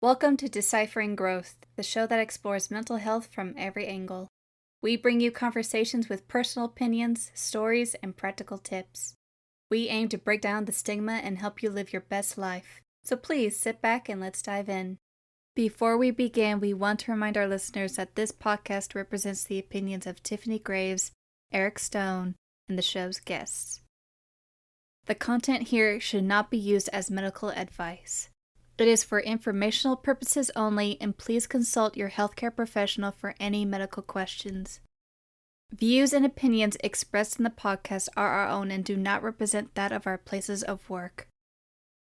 Welcome to Deciphering Growth, the show that explores mental health from every angle. We bring you conversations with personal opinions, stories, and practical tips. We aim to break down the stigma and help you live your best life. So please sit back and let's dive in. Before we begin, we want to remind our listeners that this podcast represents the opinions of Tiffany Graves, Eric Stone, and the show's guests. The content here should not be used as medical advice. It is for informational purposes only, and please consult your healthcare professional for any medical questions. Views and opinions expressed in the podcast are our own and do not represent that of our places of work.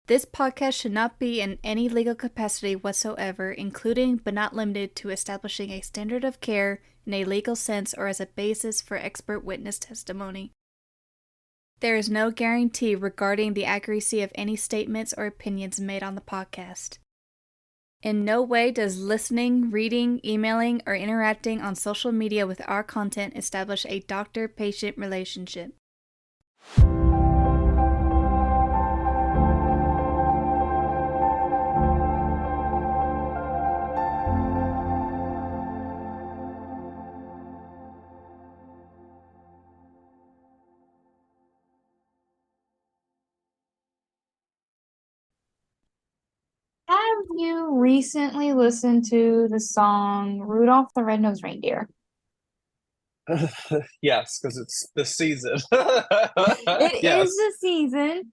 This podcast should not be in any legal capacity whatsoever, including but not limited to establishing a standard of care in a legal sense or as a basis for expert witness testimony. There is no guarantee regarding the accuracy of any statements or opinions made on the podcast. In no way does listening, reading, emailing, or interacting on social media with our content establish a doctor-patient relationship. Have you recently listened to the song Rudolph the Red-Nosed Reindeer? Yes, because it's the season. It is Yes. the season.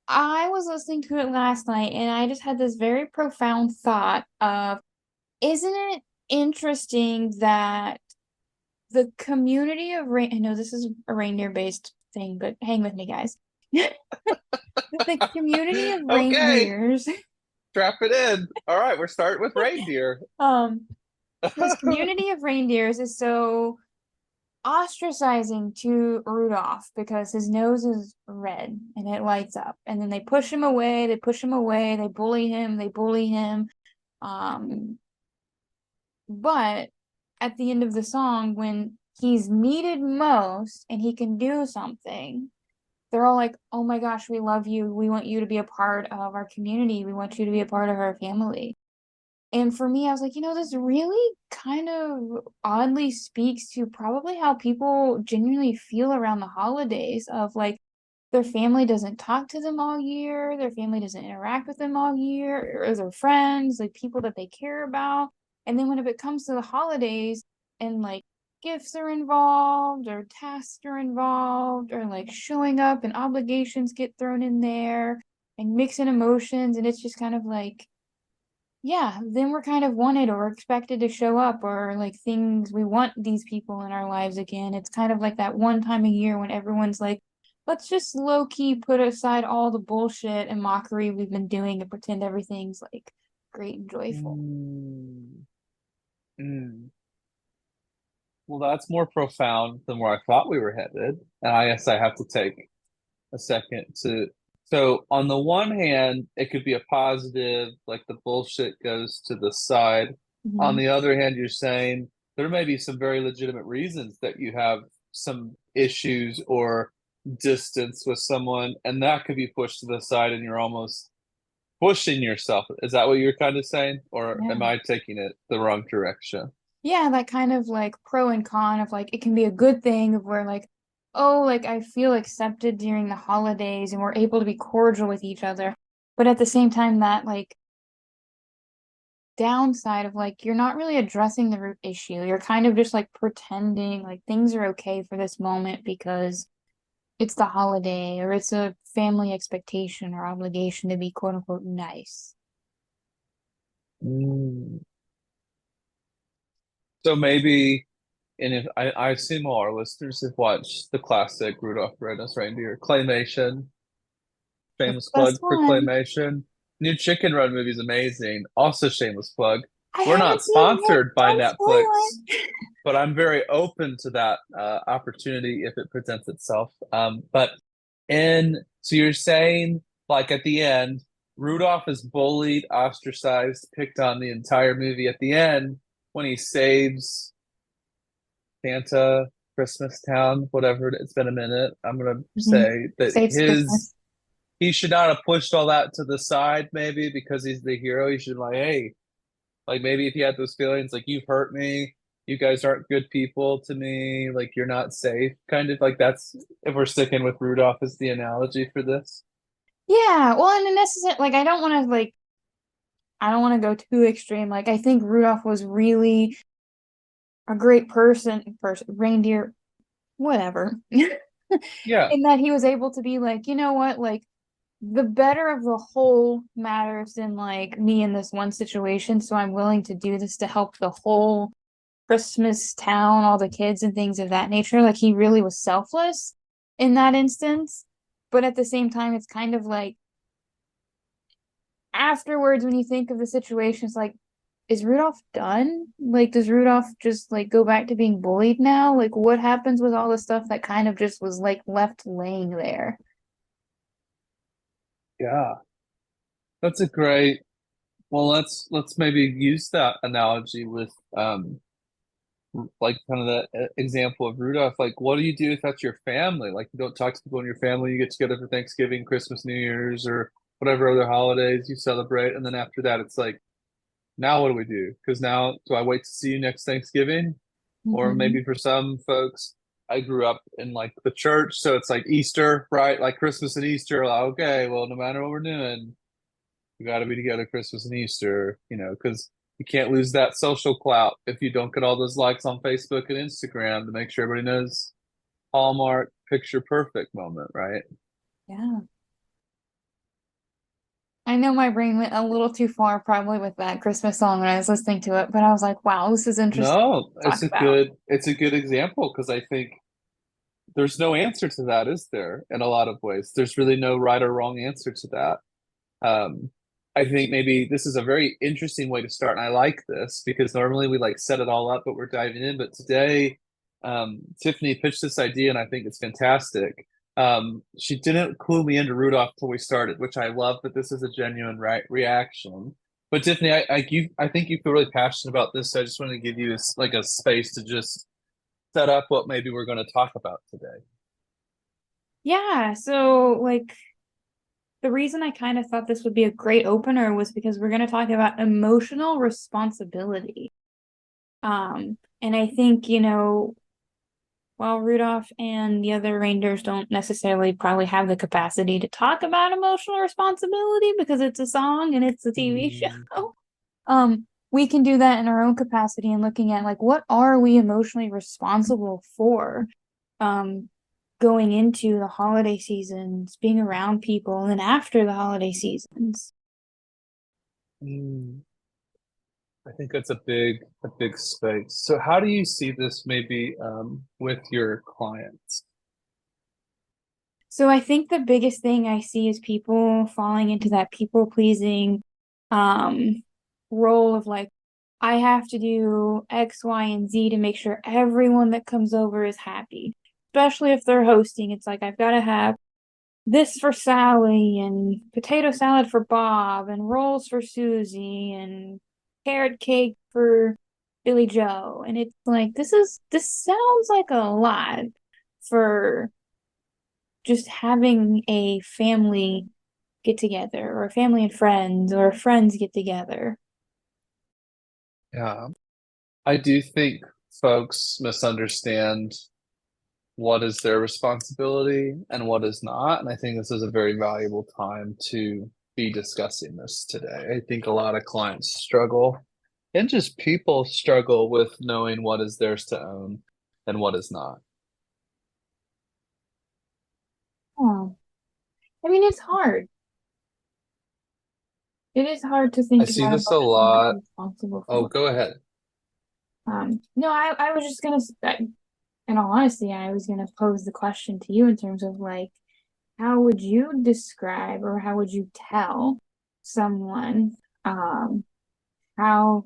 I was listening to it last night and I just had this very profound thought of, isn't it interesting that the community of I know this is a reindeer-based thing, but hang with me, guys. The community of Okay, reindeers, strap it in. All right, we're starting with reindeer. um, this community of reindeers is so ostracizing to Rudolph because his nose is red and it lights up. And then they push him away, they bully him. Um, but at the end of the song, when he's needed most and he can do something, they're all like, "Oh my gosh, we love you. We want you to be a part of our community. We want you to be a part of our family." And for me, I was like, this really kind of oddly speaks to probably how people genuinely feel around the holidays of like their family doesn't talk to them all year, their family doesn't interact with them all year, or their friends, like people that they care about. And then when it comes to the holidays and like gifts are involved or tasks are involved or like showing up and obligations get thrown in there and mixing emotions, and it's just kind of like, yeah, then we're kind of wanted or expected to show up, or like things, we want these people in our lives again. It's kind of like that one time a year when everyone's like, let's just low key put aside all the bullshit and mockery we've been doing and pretend everything's like great and joyful. Mm, mm. Well, that's more profound than where I thought we were headed. And I guess I have to take a second to. So, on the one hand, it could be a positive, like the bullshit goes to the side. On Mhm. the other hand, you're saying there may be some very legitimate reasons that you have some issues or distance with someone, and that could be pushed to the side, and you're almost pushing yourself. Is that what you're kind of saying? Or Yeah. am I taking it the wrong direction? Yeah, that kind of like pro and con of like it can be a good thing of where like, oh, like I feel accepted during the holidays and we're able to be cordial with each other. But at the same time, that like downside of like you're not really addressing the root issue. You're kind of just like pretending like things are okay for this moment because it's the holiday or it's a family expectation or obligation to be quote unquote nice. Mm. So maybe, and if I assume all our listeners have watched the classic Rudolph the Red-Nosed Reindeer claymation, That's shameless the best plug for one. claymation. New Chicken Run movie is amazing. Also shameless plug. I We're haven't not seen it yet. sponsored by Don't spoil Netflix, it. but I'm very open to that opportunity if it presents itself. But in so you're saying like at the end, Rudolph is bullied, ostracized, picked on the entire movie. At the end, when he saves Santa, Christmas Town, whatever it's been a minute. I'm gonna Mhm. say that Saves his Christmas. he should not have pushed all that to the side, maybe because he's the hero. He should be like, hey, like maybe if he had those feelings, like you've hurt me, you guys aren't good people to me, like you're not safe, kind of like that's if we're sticking with Rudolph as the analogy for this. Yeah, well, and in essence, like I don't want to go too extreme. Like I think Rudolph was really a great reindeer, whatever. Yeah, In that he was able to be like, you know what, like the better of the whole matters than like me in this one situation. So I'm willing to do this to help the whole Christmas town, all the kids and things of that nature. Like he really was selfless in that instance. But at the same time, it's kind of like afterwards when you think of the situation, it's like, is Rudolph done? Like, does Rudolph just like go back to being bullied now? Like, what happens with all the stuff that kind of just was like left laying there? yeah. That's a great well let's maybe use that analogy with like kind of the example of Rudolph. Like, what do you do if that's your family? Like, you don't talk to people in your family. You get together for Thanksgiving, Christmas, New Year's, or whatever other holidays you celebrate, and then after that, it's like, now what do we do? Because now, do I wait to see you next Thanksgiving? Or Mm-hmm. maybe for some folks, I grew up in like the church, so it's like Easter, right? Like Christmas and Easter. Like, okay, well, no matter what we're doing, we got to be together Christmas and Easter, because you can't lose that social clout if you don't get all those likes on Facebook and Instagram to make sure everybody knows Hallmark picture perfect moment, right? Yeah. I know my brain went a little too far probably with that Christmas song when I was listening to it, but I was like, wow, this is interesting No, to talk about. it's a good example because I think there's no answer to that, is there? In a lot of ways, there's really no right or wrong answer to that. Um, I think maybe this is a very interesting way to start, and I like this because normally we like set it all up, but we're diving in. But today, Tiffany pitched this idea, and I think it's fantastic. She didn't clue me into Rudolph before we started, which I love that this is a genuine reaction. But Tiffany, I think you feel really passionate about this, so I just wanted to give you like a space to just set up what maybe we're going to talk about today. Yeah, so like the reason I kind of thought this would be a great opener was because we're going to talk about emotional responsibility. And I think, while Rudolph and the other reindeers don't necessarily probably have the capacity to talk about emotional responsibility because it's a song and it's a TV Mm, show, we can do that in our own capacity and looking at like what are we emotionally responsible for? Um, Going into the holiday seasons, being around people, and then after the holiday seasons. mm. I think that's a big space. So how do you see this maybe with your clients? So I think the biggest thing I see is people falling into that people pleasing um role of like I have to do X, Y, and Z to make sure everyone that comes over is happy. Especially if they're hosting. It's like I've got to have this for Sally and potato salad for Bob and rolls for Susie and carrot cake for Billy Joe. And it's like this sounds like a lot for just having a family get together or family and friends or friends get together. Yeah, I do think folks misunderstand what is their responsibility and what is not. And I think this is a very valuable time to be discussing this today. I think a lot of clients struggle and just people struggle with knowing what is theirs to own and what is not. Oh, I mean, it's hard. It is hard to I think see about this a emotions that lot. you're responsible Oh, for. go ahead. No, I was just gonna, in all honesty, I was gonna pose the question to you in terms of like, how would you describe or how would you tell someone how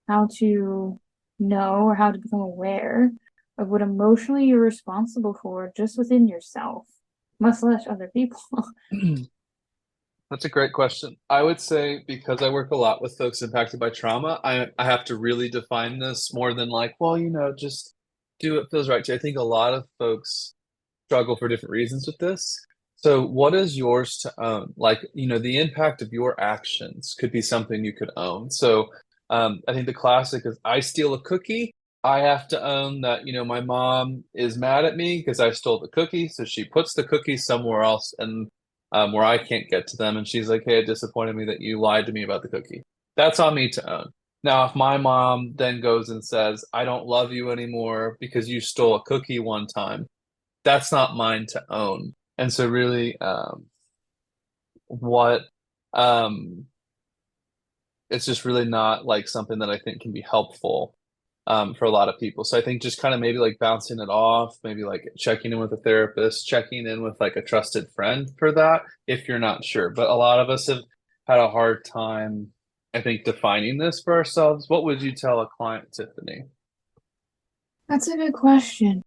how to know or how to become aware of what emotionally you're responsible for just within yourself, much less other people? That's a great question. I would say because I work a lot with folks impacted by trauma, I have to really define this more than like, well, just do what feels right to you. I think a lot of folks struggle for different reasons with this. So what is yours to own? Like, the impact of your actions could be something you could own. So I think the classic is I steal a cookie. I have to own that, my mom is mad at me because I stole the cookie. So she puts the cookie somewhere else and where I can't get to them. And she's like, hey, it disappointed me that you lied to me about the cookie. That's on me to own. Now, if my mom then goes and says, I don't love you anymore because you stole a cookie one time, that's not mine to own. And so really, what um it's just really not like something that I think can be helpful for a lot of people. So I think just kind of maybe like bouncing it off, maybe like checking in with a therapist, checking in with like a trusted friend for that if you're not sure. But a lot of us have had a hard time, I think, defining this for ourselves. What would you tell a client, Tiffany? That's a good question.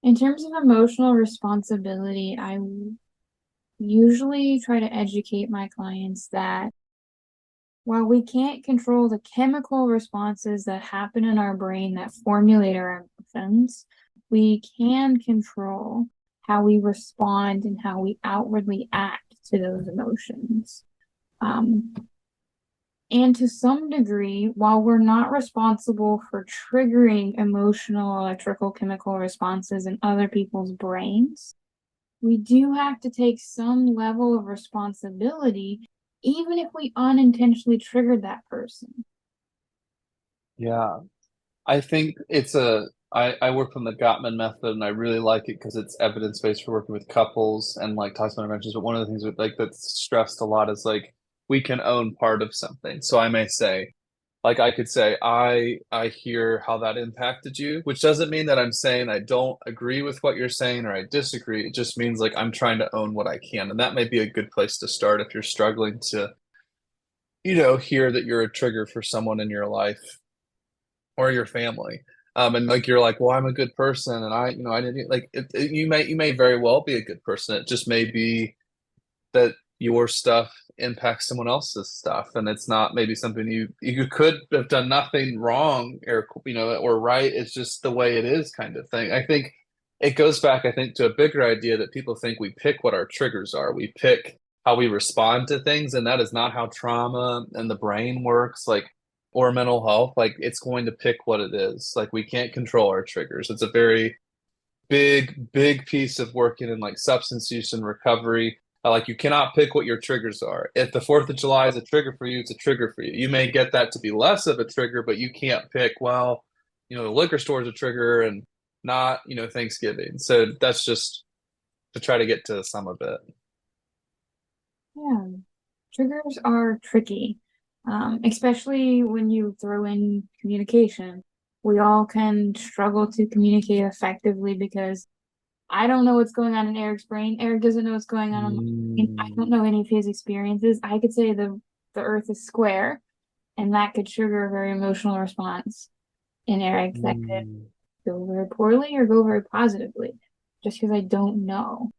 In terms of emotional responsibility, I usually try to educate my clients that while we can't control the chemical responses that happen in our brain that formulate our emotions, we can control how we respond and how we outwardly act to those emotions. Um, and to some degree, while we're not responsible for triggering emotional, electrical, chemical responses in other people's brains, we do have to take some level of responsibility, even if we unintentionally triggered that person. Yeah, I think I work from the Gottman method and I really like it because it's evidence-based for working with couples and like talks about interventions. But one of the things like that's stressed a lot is like we can own part of something. So I may say, like I could say, I hear how that impacted you, which doesn't mean that I'm saying I don't agree with what you're saying or I disagree. It just means like I'm trying to own what I can. And that may be a good place to start if you're struggling to, hear that you're a trigger for someone in your life or your family. And like you're like, well, I'm a good person, and I didn't like you may very well be a good person. It just may be that your stuff impacts someone else's stuff, and it's not maybe something you could have done nothing wrong or or right. It's just the way it is, kind of thing. I think it goes back, I think, to a bigger idea that people think we pick what our triggers are. We pick how we respond to things, and that is not how trauma and the brain works. Like or mental health, like it's going to pick what it is. Like we can't control our triggers. It's a very big piece of working in like substance use and recovery. Like you cannot pick what your triggers are. If the 4th of July is a trigger for you, it's a trigger for you. You may get that to be less of a trigger, but you can't pick, well, the liquor store is a trigger and not, Thanksgiving. So that's just to try to get to some of it. Yeah, triggers are tricky, especially when you throw in communication. We all can struggle to communicate effectively because I don't know what's going on in Eric's brain. Eric doesn't know what's going on in my brain. I don't Mm, know any of his experiences. I could say the Earth is square, and that could trigger a very emotional response in Eric that could mm, go very poorly or go very positively, just because I don't know.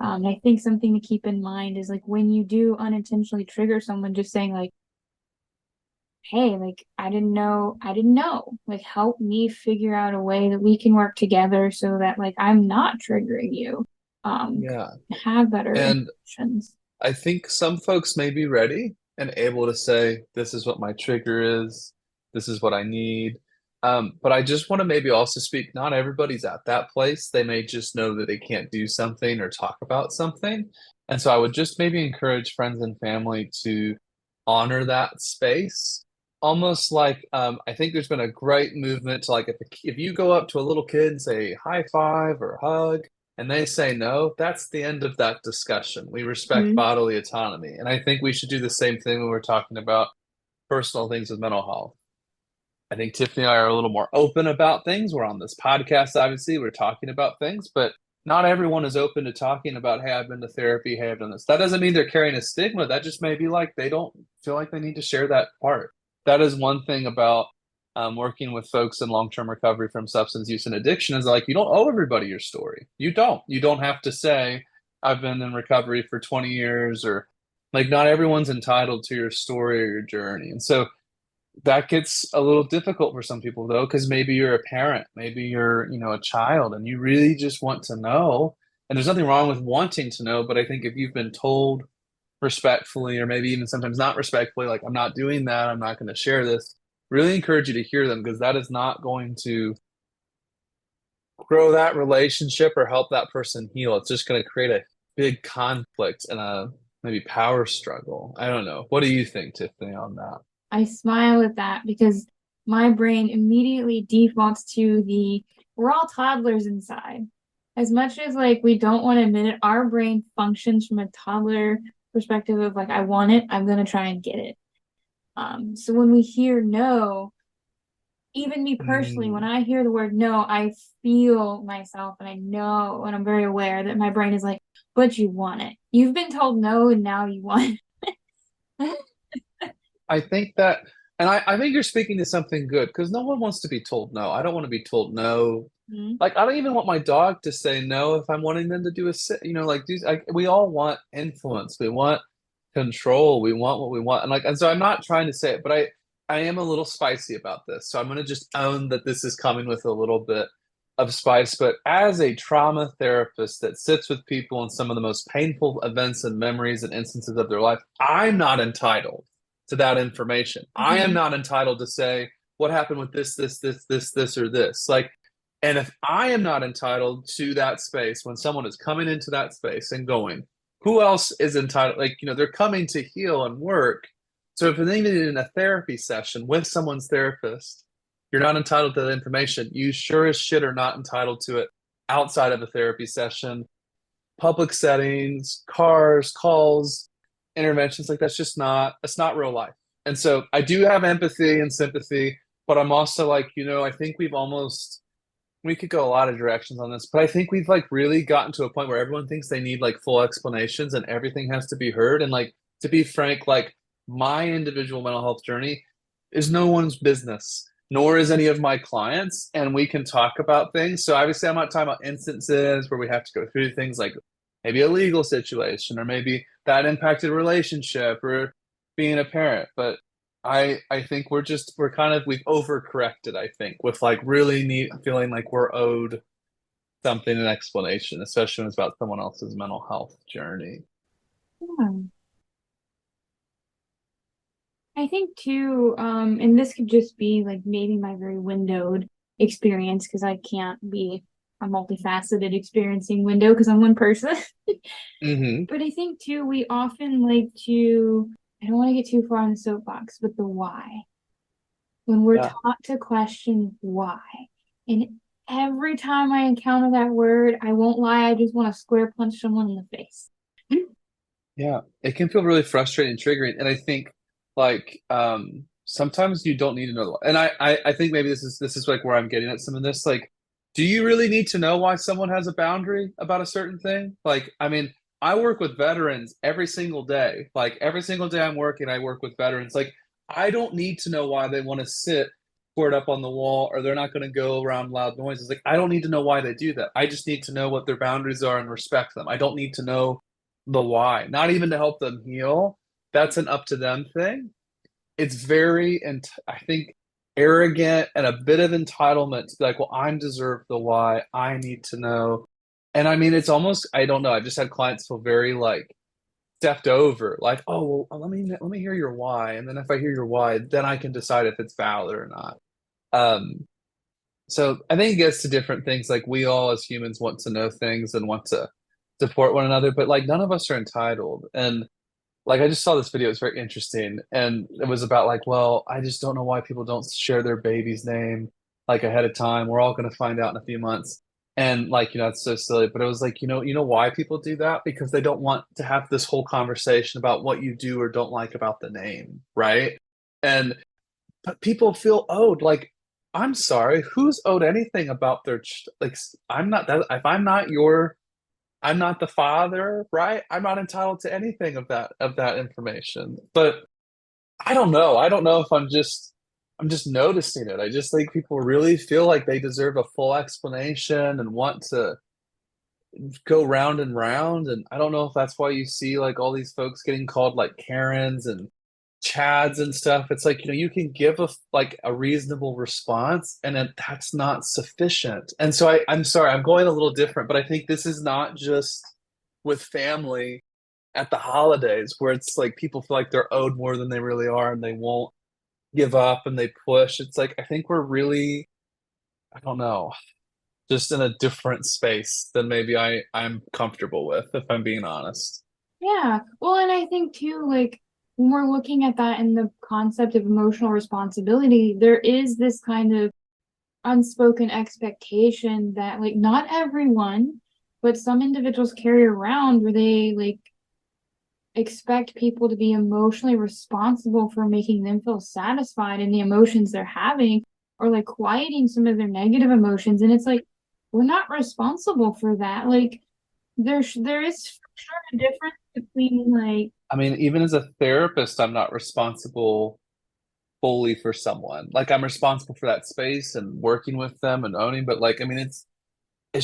I think something to keep in mind is like when you do unintentionally trigger someone, just saying like, hey, like I didn't know. Like help me figure out a way that we can work together so that like I'm not triggering you. yeah. Have better And intentions. I think some folks may be ready and able to say, this is what my trigger is, this is what I need. But I just want to maybe also speak, not everybody's at that place. They may just know that they can't do something or talk about something. And so I would just maybe encourage friends and family to honor that space. Almost like I think there's been a great movement to like if you go up to a little kid and say high five or hug, and they say no, that's the end of that discussion. We respect Mhm. bodily autonomy. And I think we should do the same thing when we're talking about personal things with mental health. I think Tiffany and I are a little more open about things. We're on this podcast, obviously, we're talking about things, but not everyone is open to talking about, hey, I've been to therapy, hey, I've done this. That doesn't mean they're carrying a stigma. That just may be like they don't feel like they need to share that part. That is one thing about working with folks in long-term recovery from substance use and addiction is like you don't owe everybody your story. You don't. You don't have to say, I've been in recovery for 20 years or like not everyone's entitled to your story or your journey. And so that gets a little difficult for some people though, because maybe you're a parent, maybe you're, a child, and you really just want to know. And there's nothing wrong with wanting to know, but I think if you've been told respectfully, or maybe even sometimes not respectfully, like, I'm not doing that, I'm not going to share this, really encourage you to hear them, because that is not going to grow that relationship or help that person heal. It's just going to create a big conflict and a maybe power struggle. I don't know. What do you think, Tiffany, on that? I smile at that because my brain immediately defaults to the we're all toddlers inside. As much as like we don't want to admit it, our brain functions from a toddler perspective of like, I want it, I'm gonna try and get it. So when we hear no, even me personally, when Mm, I hear the word no, I feel myself and I know and I'm very aware that my brain is like, but you want it. You've been told no and now you want it. I think that, and I think you're speaking to something good, because no one wants to be told no. I don't want to be told no. Mhm. Like, I don't even want my dog to say no if I'm wanting them to do a sit, like these, we all want influence. We want control. We want what we want. And so I'm not trying to say it, but I am a little spicy about this. So I'm going to just own that this is coming with a little bit of spice. But as a trauma therapist that sits with people in some of the most painful events and memories and instances of their life, I'm not entitled to that information. I am Mhm. not entitled to say what happened with this, or this. Like, and if I am not entitled to that space when someone is coming into that space and going, who else is entitled? Like, they're coming to heal and work. So if they're even in a therapy session with someone's therapist, you're not entitled to that information. You sure as shit are not entitled to it outside of a therapy session, public settings, cars, calls, interventions. Like, that's not real life. And so I do have empathy and sympathy, but I'm also like, I think we could go a lot of directions on this, but I think we've like really gotten to a point where everyone thinks they need like full explanations and everything has to be heard. And like, to be frank, like, my individual mental health journey is no one's business, nor is any of my clients. And we can talk about things. So obviously, I'm not talking about instances where we have to go through things like maybe a legal situation or maybe that impacted relationship or being a parent. But I think we're kind of we've overcorrected, I think, with like really neat feeling like we're owed something, an explanation, especially when it's about someone else's mental health journey. Yeah. I think too, and this could just be like maybe my very windowed experience because I can't be a multifaceted experiencing window because I'm one person. Hmm. But I think too, we often like to, I don't want to get too far on the soapbox, but the why. When we're Yeah. taught to question why. And every time I encounter that word, I won't lie, I just want to square punch someone in the face. Yeah. It can feel really frustrating and triggering. And I think like sometimes you don't need to know. And I think maybe this is like where I'm getting at some of this. Like, do you really need to know why someone has a boundary about a certain thing? Like, I mean, I work with veterans every single day. Like every single day I'm working, I work with veterans. Like, I don't need to know why they want to sit poured up on the wall, or they're not going to go around loud noises. Like, I don't need to know why they do that. I just need to know what their boundaries are and respect them. I don't need to know the why, not even to help them heal. That's an up to them thing. It's very, and I think, arrogant and a bit of entitlement to be like, well, I'm deserved the why. I need to know. And I mean, it's almost, I don't know. I've just had clients feel very like stepped over, like, oh, well, let me hear your why. And then if I hear your why, then I can decide if it's valid or not. Um, so I think it gets to different things. Like, we all as humans want to know things and want to support one another, but like none of us are entitled. And like, I just saw this video, it's very interesting. And it was about like, well, I just don't know why people don't share their baby's name like ahead of time. We're all gonna find out in a few months. And like, it's so silly. But it was like, you know why people do that? Because they don't want to have this whole conversation about what you do or don't like about the name, right? And but people feel owed. Like, I'm sorry, who's owed anything about their like? I'm not that. If I'm not the father, right? I'm not entitled to anything of that information. But I don't know. I don't know if I'm just noticing it. I just think people really feel like they deserve a full explanation and want to go round and round. And I don't know if that's why you see like all these folks getting called like Karens and chads and stuff, it's like, you can give a reasonable response, and then that's not sufficient. And so I'm sorry, I'm going a little different, but I think this is not just with family at the holidays, where it's like people feel like they're owed more than they really are, and they won't give up and they push. It's like, I think we're really, I don't know, just in a different space than maybe I'm comfortable with, if I'm being honest. Yeah. Well, and I think too, like when we're looking at that in the concept of emotional responsibility, there is this kind of unspoken expectation that like not everyone, but some individuals carry around where they like expect people to be emotionally responsible for making them feel satisfied in the emotions they're having, or like quieting some of their negative emotions. And it's like we're not responsible for that. Like there is for sure a difference between like I mean, even as a therapist, I'm not responsible fully for someone. Like, I'm responsible for that space and working with them and owning, but like, I mean, it's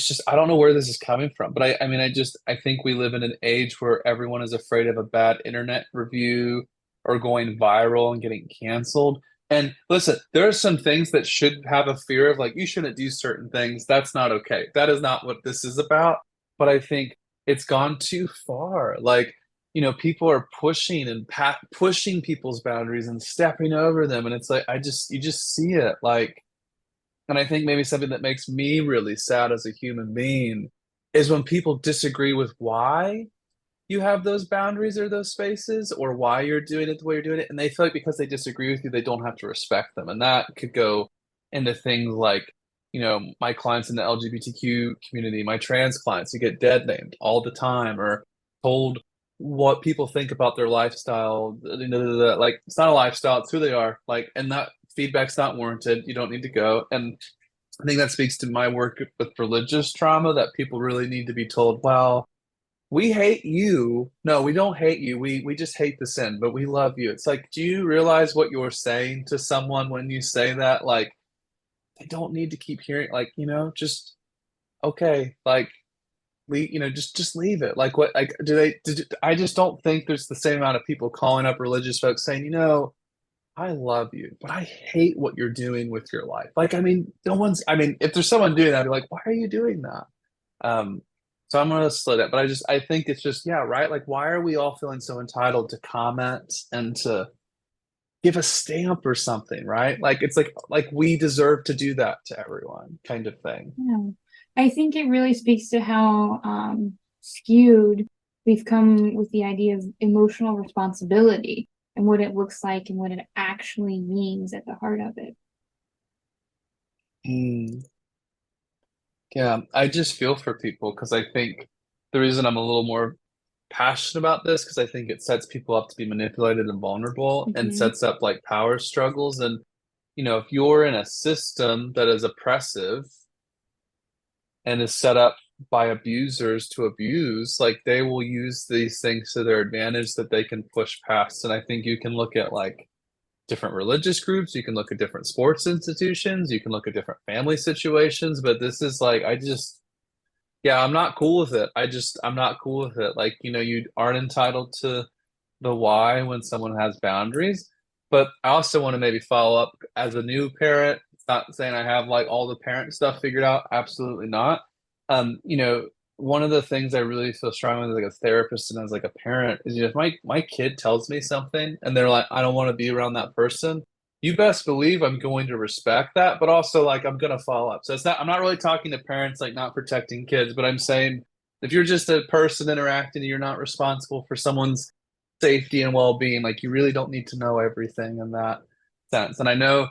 just, I don't know where this is coming from, but I mean, I think we live in an age where everyone is afraid of a bad internet review or going viral and getting canceled. And listen, there are some things that should have a fear of, like, you shouldn't do certain things. That's not okay. That is not what this is about. But I think it's gone too far. Like, people are pushing and pushing people's boundaries and stepping over them. And it's like, you just see it. Like, and I think maybe something that makes me really sad as a human being is when people disagree with why you have those boundaries or those spaces, or why you're doing it the way you're doing it. And they feel like because they disagree with you, they don't have to respect them. And that could go into things like, my clients in the LGBTQ community, my trans clients who get dead named all the time, or told what people think about their lifestyle. Like, it's not a lifestyle, it's who they are. Like, and that feedback's not warranted. You don't need to go. And I think that speaks to my work with religious trauma, that people really need to be told, well, we hate you. No, we don't hate you. We just hate the sin, but we love you. It's like, do you realize what you're saying to someone when you say that? Like, they don't need to keep hearing, like, just okay, like, just leave it. Like, what, like, I just don't think there's the same amount of people calling up religious folks saying, I love you, but I hate what you're doing with your life. Like, I mean, I mean, if there's someone doing that, I'd be like, why are you doing that? Um, so I'm gonna slow that, but I think it's just, yeah, right. Like, why are we all feeling so entitled to comment and to give a stamp or something, right? Like, it's like we deserve to do that to everyone, kind of thing. yeah. I think it really speaks to how skewed we've come with the idea of emotional responsibility and what it looks like and what it actually means at the heart of it. Mm, yeah, I just feel for people because I think the reason I'm a little more passionate about this, because I think it sets people up to be manipulated and vulnerable, and Mhm. sets up like power struggles. And if you're in a system that is oppressive and is set up by abusers to abuse, like, they will use these things to their advantage that they can push past. And I think you can look at like different religious groups, you can look at different sports institutions, you can look at different family situations, but this is like, yeah, I'm not cool with it. I'm not cool with it. Like, you aren't entitled to the why when someone has boundaries. But I also want to maybe follow up as a new parent. It's not saying I have like all the parent stuff figured out. Absolutely not. One of the things I really feel strongly as like a therapist and as like a parent is, if my kid tells me something and they're like, I don't want to be around that person, you best believe I'm going to respect that, but also like I'm gonna follow up. So I'm not really talking to parents like not protecting kids, but I'm saying if you're just a person interacting and you're not responsible for someone's safety and well-being, like, you really don't need to know everything in that sense. And I know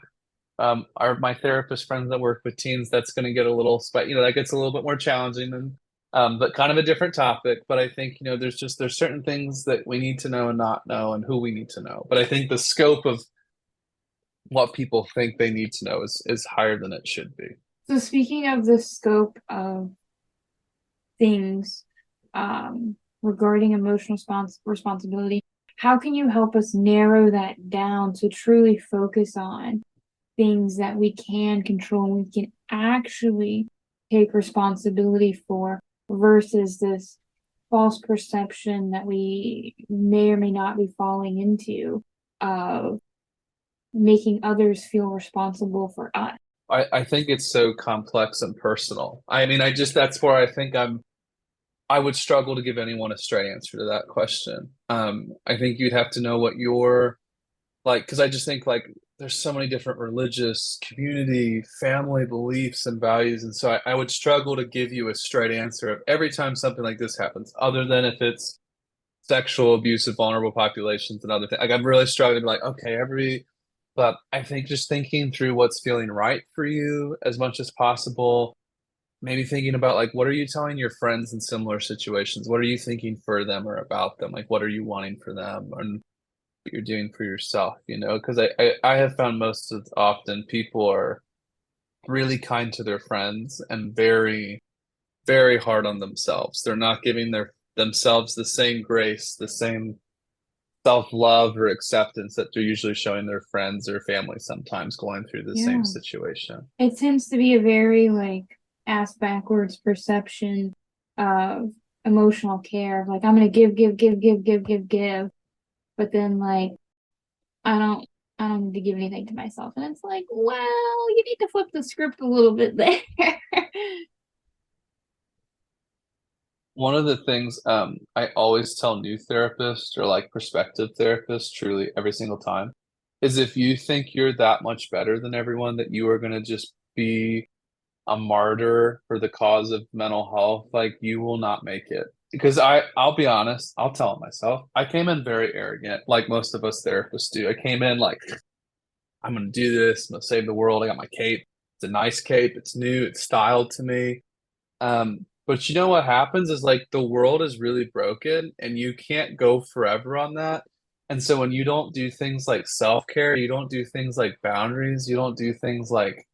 my therapist friends that work with teens, that's going to get a little that gets a little bit more challenging, and but kind of a different topic. But I think, there's certain things that we need to know and not know, and who we need to know. But I think the scope of what people think they need to know is higher than it should be. So speaking of the scope of things regarding emotional responsibility, how can you help us narrow that down to truly focus on things that we can control and we can actually take responsibility for versus this false perception that we may or may not be falling into of making others feel responsible for us. I think it's so complex and personal. I mean, that's where I think I would struggle to give anyone a straight answer to that question. I think you'd have to know what your like, because I just think like there's so many different religious, community, family beliefs and values, and so I would struggle to give you a straight answer of every time something like this happens, other than if it's sexual abuse of vulnerable populations and other things. Like I'm really struggling to be like, okay, but I think just thinking through what's feeling right for you as much as possible. Maybe thinking about like what are you telling your friends in similar situations? What are you thinking for them or about them? Like what are you wanting for them and what you're doing for yourself, Because I have found most of often people are really kind to their friends and very, very hard on themselves. They're not giving themselves the same grace, the same self-love or acceptance that they're usually showing their friends or family sometimes going through the Yeah. same situation. It tends to be a very like ass backwards perception of emotional care. Like I'm gonna give, give, give, give, give, give, give. But then like I don't I don't need to give anything to myself. And it's like, well, you need to flip the script a little bit there. One of the things I always tell new therapists or like prospective therapists, truly every single time, is if you think you're that much better than everyone, that you are going to just be a martyr for the cause of mental health, like you will not make it. Because I'll be honest, I'll tell it myself. I came in very arrogant, like most of us therapists do. I came in like, I'm going to do this, I'm going to save the world. I got my cape. It's a nice cape. It's new. It's styled to me. But you know what happens is like the world is really broken and you can't go forever on that. And so when you don't do things like self-care, you don't do things like boundaries, you don't do things like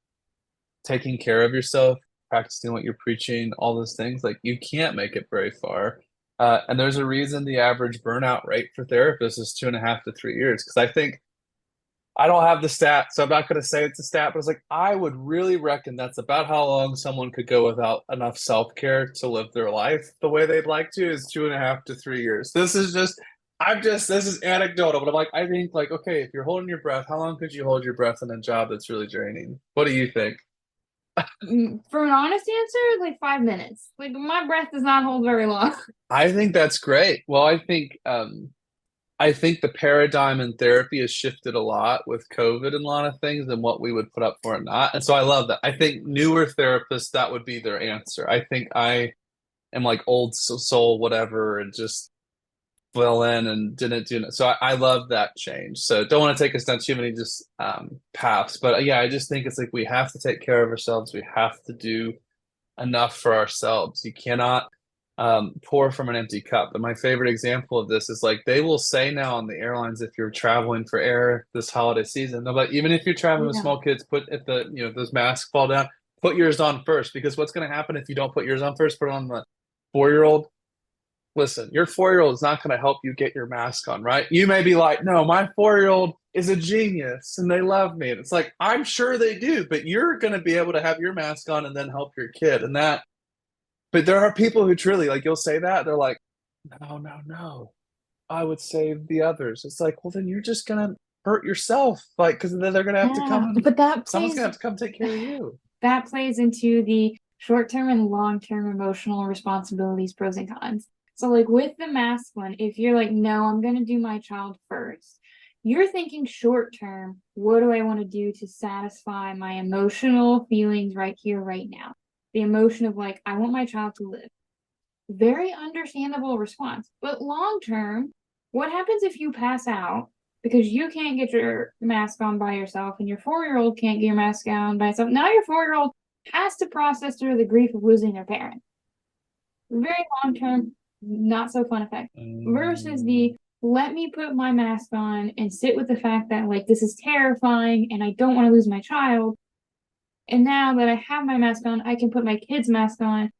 taking care of yourself, practicing what you're preaching, all those things, like you can't make it very far. And there's a reason the average burnout rate for therapists is 2.5 to 3 years. Because I think I don't have the stat, so I'm not going to say it's a stat, but it's like I would really reckon that's about how long someone could go without enough self-care to live their life the way they'd like to is 2.5 to 3 years. This is anecdotal, but I'm like, I think like, okay, if you're holding your breath, how long could you hold your breath in a job that's really draining? What do you think? For an honest answer, like 5 minutes. Like my breath does not hold very long. I think that's great. Well, I think the paradigm in therapy has shifted a lot with COVID and a lot of things and what we would put up for and not. And so I love that. I think newer therapists, that would be their answer. I think I am like old soul, whatever, and just fell in and didn't do it. So I love that change. So don't want to take us down too many just paths. But yeah, I just think it's like we have to take care of ourselves. We have to do enough for ourselves. You cannot pour from an empty cup. And my favorite example of this is like they will say now on the airlines if you're traveling for air this holiday season, they'll like even if you're traveling with Yeah. small kids, put if the if those masks fall down, put yours on first because what's going to happen if you don't put yours on first? Put it on the 4-year-old. Listen, your 4-year-old is not going to help you get your mask on, right? You may be like, no, my 4-year-old is a genius and they love me. And it's like, I'm sure they do, but you're going to be able to have your mask on and then help your kid. But there are people who truly, like, you'll say that, they're like, no, no, no, I would save the others. It's like, well, then you're just going to hurt yourself. Like, because then they're going to have to come Yeah, and but someone's going to have to come take care of you. that plays into the short-term and long-term emotional responsibilities, pros and cons. So like with the mask one, if you're like, no, I'm gonna do my child first, you're thinking short term, what do I want to do to satisfy my emotional feelings right here, right now? The emotion of like, I want my child to live. Very understandable response. But long term, what happens if you pass out because you can't get your mask on by yourself and your 4-year-old can't get your mask on by itself? Now your 4-year-old has to process through the grief of losing their parent. Very long term, not so fun effect. Versus the let me put my mask on and sit with the fact that like this is terrifying and I don't want to lose my child. And now that I have my mask on, I can put my kid's mask on.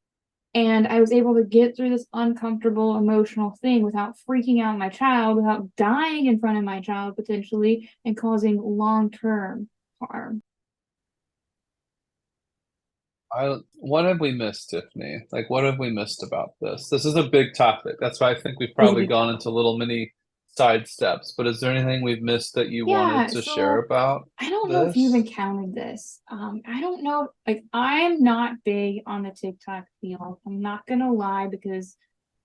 And I was able to get through this uncomfortable emotional thing without freaking out my child, without dying in front of my child potentially, and causing long-term harm. What have we missed, Tiffany? Like, what have we missed about this? This is a big topic. That's why I think we've It's a probably big gone topic. into little mini side steps, but is there anything we've missed that you wanted Yeah, to share so about I don't know if you've this? encountered this. I don't know, like I'm not big on the TikTok field. I'm not gonna lie because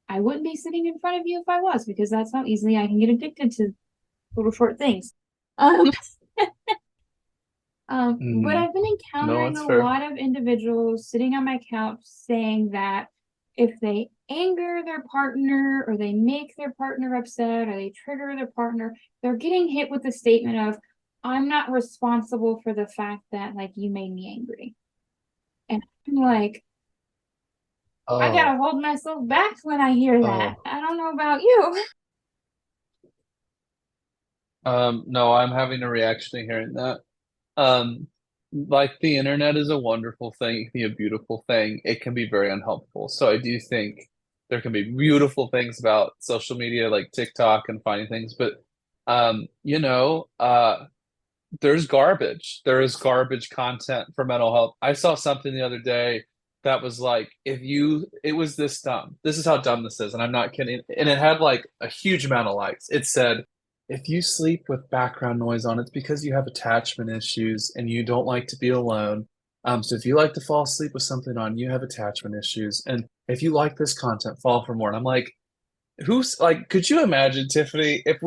I wouldn't be sitting in front of you if I was, because that's how easily I can get addicted to little short things. Um, but Hmm. I've been No, encountering it's a fair. lot of individuals sitting on my couch saying that if they anger their partner or they make their partner upset or they trigger their partner, they're getting hit with the statement of, I'm not responsible for the fact that like you made me angry. And I'm like, I Oh, gotta hold myself back when I hear that. oh. I don't know about you. No, I'm having a reaction to hearing that. Um, like the internet is a wonderful thing, it can be a beautiful thing. It can be very unhelpful. So I do think there can be beautiful things about social media like TikTok and finding things, but there's garbage. There is garbage content for mental health. I saw something the other day that was like, it was this dumb. This is how dumb this is, and I'm not kidding. And it had like a huge amount of likes. It said, if you sleep with background noise on, it's because you have attachment issues and you don't like to be alone. So if you like to fall asleep with something on, you have attachment issues. And if you like this content, fall for more. And I'm like, who's like, could you imagine, Tiffany, if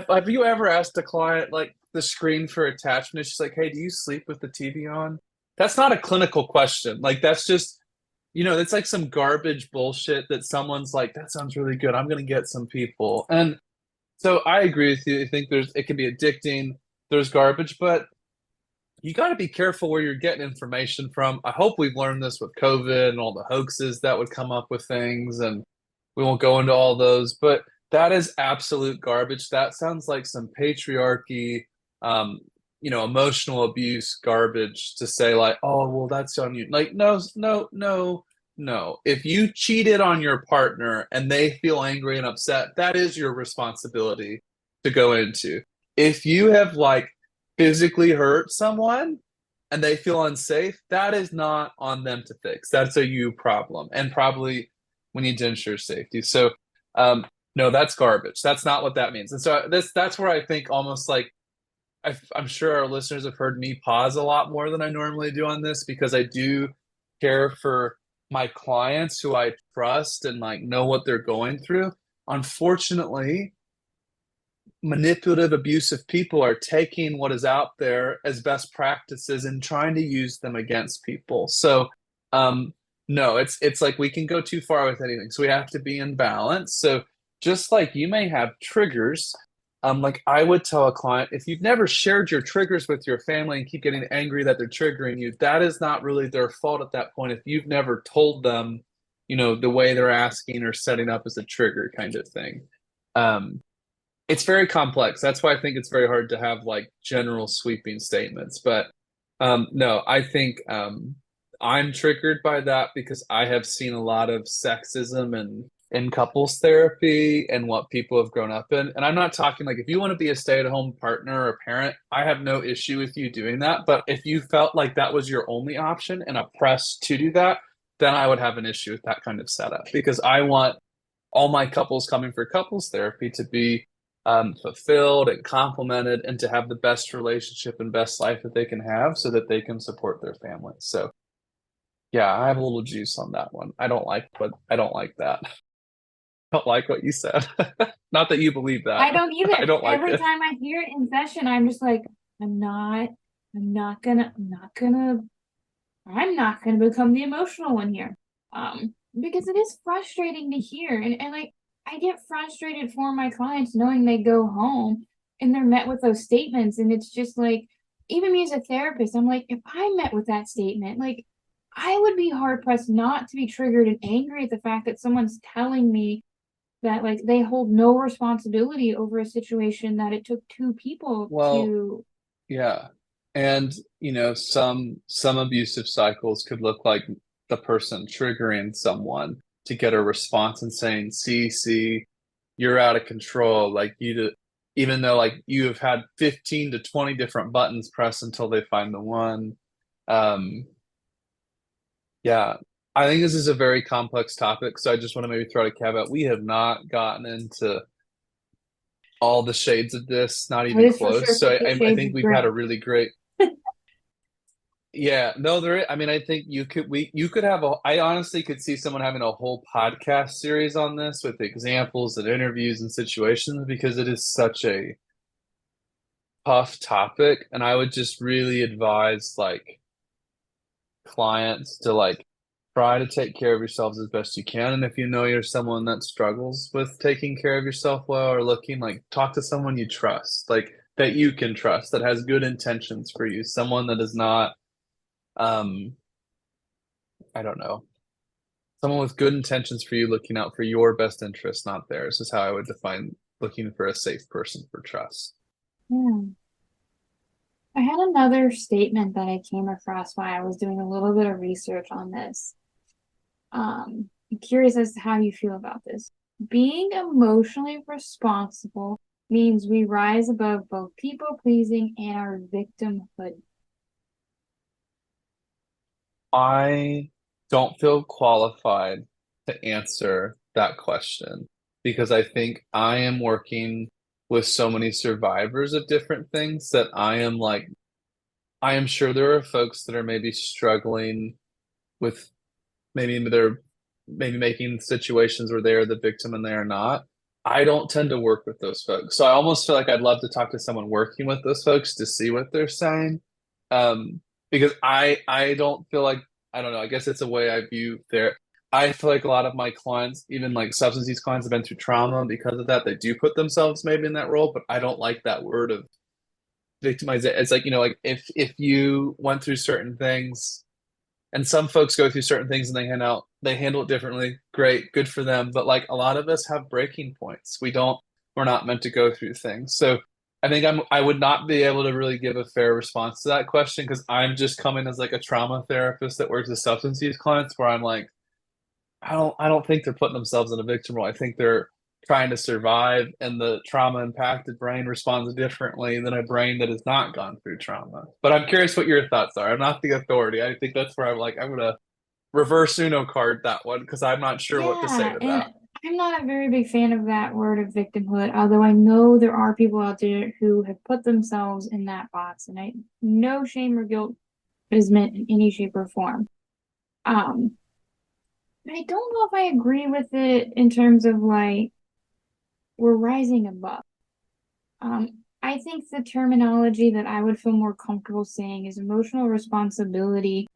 have you ever asked a client like the screen for attachment? It's just like, hey, do you sleep with the TV on? That's not a clinical question. Like that's just, that's like some garbage bullshit that someone's like, that sounds really good. I'm gonna get some people. And so I agree with you. I think it can be addicting. There's garbage, but you got to be careful where you're getting information from. I hope we've learned this with COVID and all the hoaxes that would come up with things, and we won't go into all those, but that is absolute garbage. That sounds like some patriarchy, um, emotional abuse garbage to say like, oh, well, that's on you. Like, no, no, no, no. If you cheated on your partner and they feel angry and upset, that is your responsibility to go into. If you have like physically hurt someone and they feel unsafe, that is not on them to fix. That's a you problem. And probably we need to ensure safety. So, um, no, that's garbage. That's not what that means. And so that's where I think almost like I'm sure our listeners have heard me pause a lot more than I normally do on this because I do care for my clients who I trust and like know what they're going through. Unfortunately, manipulative, abusive people are taking what is out there as best practices and trying to use them against people. So, um, no, it's like we can go too far with anything. So we have to be in balance. So just like you may have triggers, like I would tell a client, if you've never shared your triggers with your family and keep getting angry that they're triggering you, that is not really their fault at that point. If you've never told them, the way they're asking or setting up as a trigger kind of thing. Um, it's very complex. That's why I think it's very hard to have like general sweeping statements. But no, I think I'm triggered by that because I have seen a lot of sexism and in couples therapy and what people have grown up in. And I'm not talking like if you want to be a stay-at-home partner or parent, I have no issue with you doing that. But if you felt like that was your only option and a press to do that, then I would have an issue with that kind of setup because I want all my couples coming for couples therapy to be fulfilled and complimented and to have the best relationship and best life that they can have so that they can support their families. So yeah, I have a little juice on that one. I don't like that. I don't like what you said. Not that you believe that. I don't I either. don't like Every it. time I hear it in session, I'm just like, I'm not, I'm not gonna become the emotional one here. Because it is frustrating to hear. And like I get frustrated for my clients knowing they go home and they're met with those statements. And it's just like, even me as a therapist, I'm like, if I met with that statement, like I would be hard pressed not to be triggered and angry at the fact that someone's telling me that like they hold no responsibility over a situation that it took two people Well, to. yeah. And some abusive cycles could look like the person triggering someone to get a response and saying, see, you're out of control. Like even though like you have had 15 to 20 different buttons pressed until they find the one. Um, yeah. I think this is a very complex topic, so I just want to maybe throw out a caveat. We have not gotten into all the shades of this, not It even is for sure close. So 50 I Shades think of we've had a Grey. really great. Yeah, no, I mean, I think you could have I honestly could see someone having a whole podcast series on this with examples and interviews and situations because it is such a tough topic. And I would just really advise like clients to like try to take care of yourselves as best you can. And if you know you're someone that struggles with taking care of yourself well or looking, like talk to someone you trust, like that you can trust, that has good intentions for you, someone that is not um I don't know, someone with good intentions for you, looking out for your best interest, not theirs, is how I would define looking for a safe person for trust. Yeah. I had another statement that I came across while I was doing a little bit of research on this. I'm curious as to how you feel about this. Being emotionally responsible means we rise above both people pleasing and our victimhood. I don't feel qualified to answer that question because I think I am working with so many survivors of different things that I am like, I am sure there are folks that are maybe struggling with maybe they're maybe making situations where they're the victim and they are not. I don't tend to work with those folks. So I almost feel like I'd love to talk to someone working with those folks to see what they're saying. Because I don't feel like I don't know, I guess it's a way I view their I feel like a lot of my clients, even like substance use clients, have been through trauma, and because of that, they do put themselves maybe in that role, but I don't like that word of victimize it. It's like, like if you went through certain things and some folks go through certain things and they handle it differently. Great, good for them. But like a lot of us have breaking points. We're not meant to go through things. So I think I would not be able to really give a fair response to that question because I'm just coming as like a trauma therapist that works with substance use clients where I'm like, I don't think they're putting themselves in a victim role. I think they're trying to survive, and the trauma impacted brain responds differently than a brain that has not gone through trauma. But I'm curious what your thoughts are. I'm not the authority. I think that's where I'm like, I'm gonna reverse Uno card that one because I'm not sure what to say Yeah, to and that. I'm not a very big fan of that word of victimhood, although I know there are people out there who have put themselves in that box, and I no shame or guilt is meant in any shape or form. Um, I don't know if I agree with it in terms of like we're rising above. I think the terminology that I would feel more comfortable saying is emotional responsibility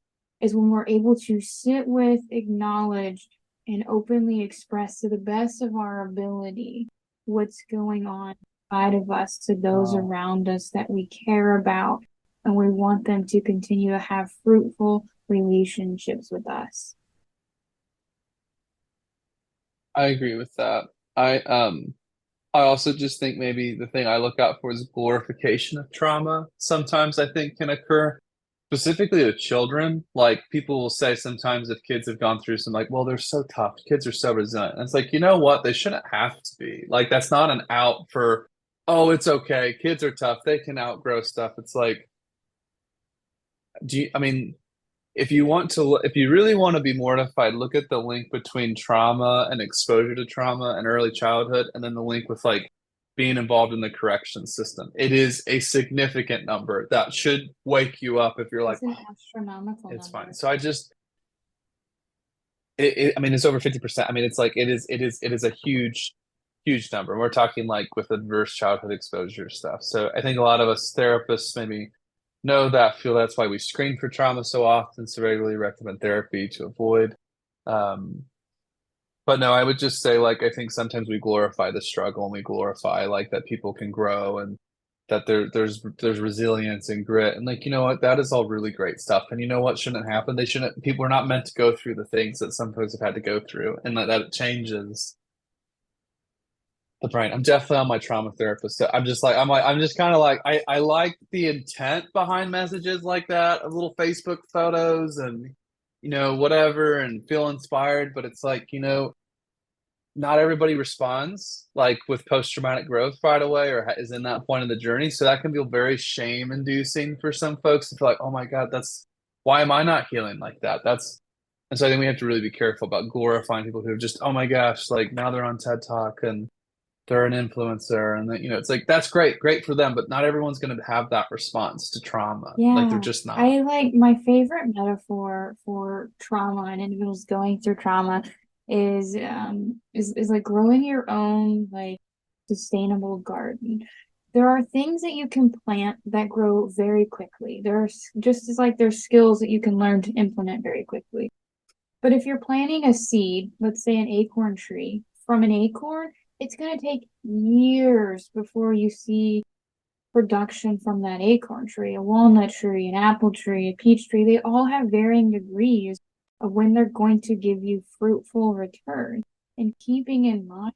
is when we're able to sit with, acknowledge, and openly express to the best of our ability what's going on inside of us to those Oh, around us that we care about, and we want them to continue to have fruitful relationships with us. I agree with that. I also just think maybe the thing I look out for is glorification of trauma. Sometimes I think can occur, specifically with children. Like people will say sometimes if kids have gone through some, like, well, they're so tough. Kids are so resilient. And it's like, you know what? They shouldn't have to be. Like that's not an out for, oh, it's okay. Kids are tough. They can outgrow stuff. It's like, I mean, if you really want to be mortified, look at the link between trauma and exposure to trauma and early childhood, and then the link with like being involved in the correction system. It is a significant number that should wake you up if you're like, It's an oh, astronomical it's fine. number. So I just, I mean, it's over 50%. I mean, it's like it is a huge number. We're talking like with adverse childhood exposure stuff. So I think a lot of us therapists maybe know that, feel that's why we screen for trauma so often, so regularly recommend therapy to avoid. Um, but no, I would just say like I think sometimes we glorify the struggle and we glorify like that people can grow and that there's resilience and grit and like you know what, that is all really great stuff. And you know what shouldn't happen? They shouldn't. People are not meant to go through the things that some folks have had to go through, and that it changes the brain. I'm definitely on my trauma therapist. So I'm just kind of like I like the intent behind messages like that, of little Facebook photos and whatever, and feel inspired. But it's like not everybody responds like with post traumatic growth right away or is in that point of the journey. So that can feel very shame inducing for some folks to feel like, oh my God, that's why am I not healing like that? And so I think we have to really be careful about glorifying people who have just, oh my gosh, like now they're on TED Talk and they're an influencer, and that, it's like that's great for them, but not everyone's going to have that response to trauma. Like they're Yeah. just not. I like my favorite metaphor for trauma and individuals going through trauma is like growing your own like sustainable garden. There are things that you can plant that grow very quickly. Just as like there's skills that you can learn to implement very quickly. But if you're planting a seed, let's say an acorn tree, from an acorn, it's going to take years before you see production from that acorn tree, a walnut tree, an apple tree, a peach tree. They all have varying degrees of when they're going to give you fruitful return. And keeping in mind,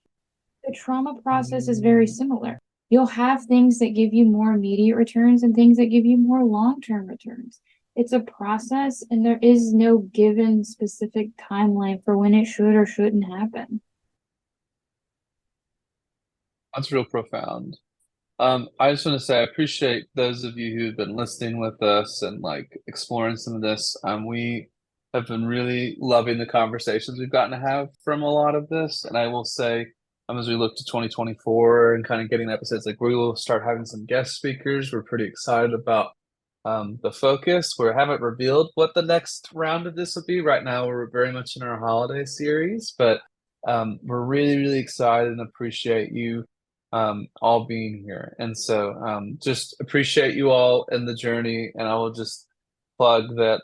the trauma process is very similar. You'll have things that give you more immediate returns and things that give you more long-term returns. It's a process, and there is no given specific timeline for when it should or shouldn't happen. That's real profound. I just want to say I appreciate those of you who've been listening with us and like exploring some of this. We have been really loving the conversations we've gotten to have from a lot of this. And I will say, as we look to 2024 and kind of getting episodes, like we will start having some guest speakers. We're pretty excited about the focus. We haven't revealed what the next round of this will be. Right now, we're very much in our holiday series, but we're really, really excited and appreciate you all being here. And so just appreciate you all in the journey. And I will just plug that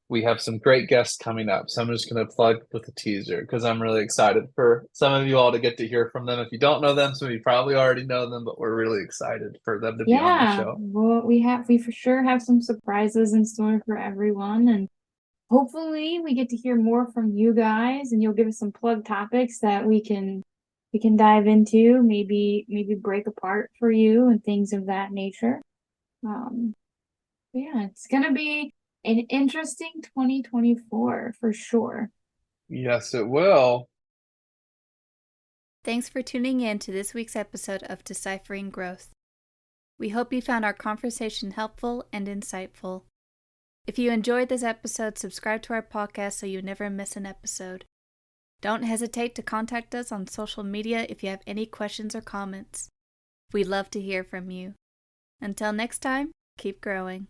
we have some great guests coming up. So I'm just going to plug with a teaser because I'm really excited for some of you all to get to hear from them. If you don't know them, some of you probably already know them, but we're really excited for them to be on the Yeah, show. well, we for sure have some surprises in store for everyone, and hopefully we get to hear more from you guys, and you'll give us some plug topics that we can dive into, maybe break apart for you and things of that nature. Um, yeah, it's gonna be an interesting 2024 for sure. Yes, it will. Thanks for tuning in to this week's episode of Deciphering Growth. We hope you found our conversation helpful and insightful. If you enjoyed this episode, subscribe to our podcast so you never miss an episode. Don't hesitate to contact us on social media if you have any questions or comments. We'd love to hear from you. Until next time, keep growing.